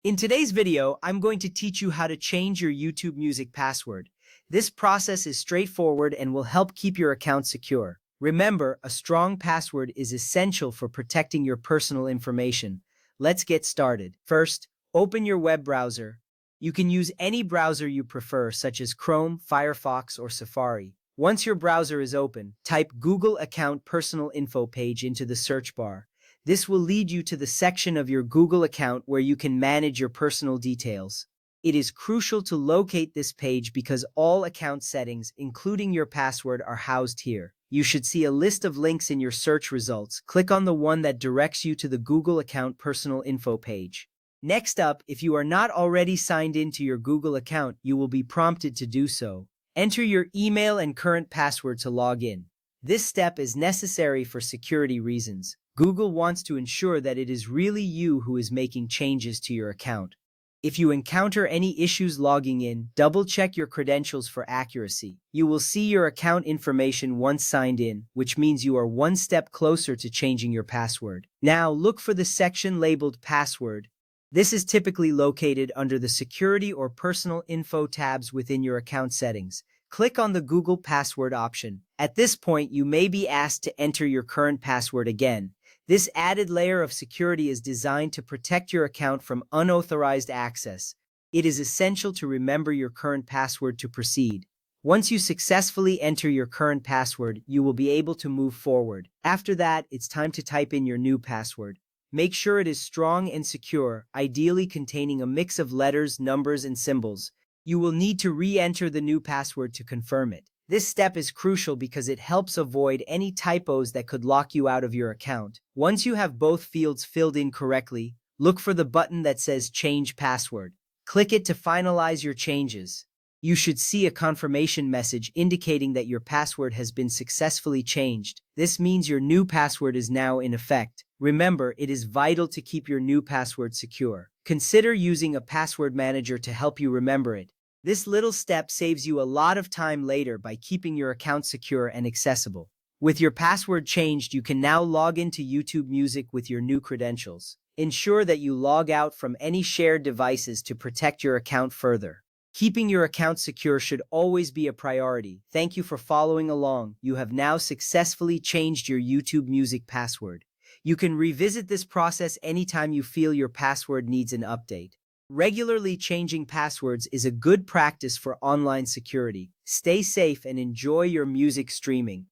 In today's video, I'm going to teach you how to change your YouTube Music password. This process is straightforward and will help keep your account secure. Remember, a strong password is essential for protecting your personal information. Let's get started. First, open your web browser. You can use any browser you prefer, such as Chrome, Firefox, or Safari. Once your browser is open, type Google Account Personal Info page into the search bar. This will lead you to the section of your Google account where you can manage your personal details. It is crucial to locate this page because all account settings, including your password, are housed here. You should see a list of links in your search results. Click on the one that directs you to the Google Account Personal Info page. Next up, if you are not already signed into your Google account, you will be prompted to do so. Enter your email and current password to log in. This step is necessary for security reasons. Google wants to ensure that it is really you who is making changes to your account. If you encounter any issues logging in, double-check your credentials for accuracy. You will see your account information once signed in, which means you are one step closer to changing your password. Now, look for the section labeled Password. This is typically located under the Security or Personal Info tabs within your account settings. Click on the Google Password option. At this point, you may be asked to enter your current password again. This added layer of security is designed to protect your account from unauthorized access. It is essential to remember your current password to proceed. Once you successfully enter your current password, you will be able to move forward. After that, it's time to type in your new password. Make sure it is strong and secure, ideally containing a mix of letters, numbers, and symbols. You will need to re-enter the new password to confirm it. This step is crucial because it helps avoid any typos that could lock you out of your account. Once you have both fields filled in correctly, look for the button that says Change Password. Click it to finalize your changes. You should see a confirmation message indicating that your password has been successfully changed. This means your new password is now in effect. Remember, it is vital to keep your new password secure. Consider using a password manager to help you remember it. This little step saves you a lot of time later by keeping your account secure and accessible. With your password changed, you can now log into YouTube Music with your new credentials. Ensure that you log out from any shared devices to protect your account further. Keeping your account secure should always be a priority. Thank you for following along. You have now successfully changed your YouTube Music password. You can revisit this process anytime you feel your password needs an update. Regularly changing passwords is a good practice for online security. Stay safe and enjoy your music streaming.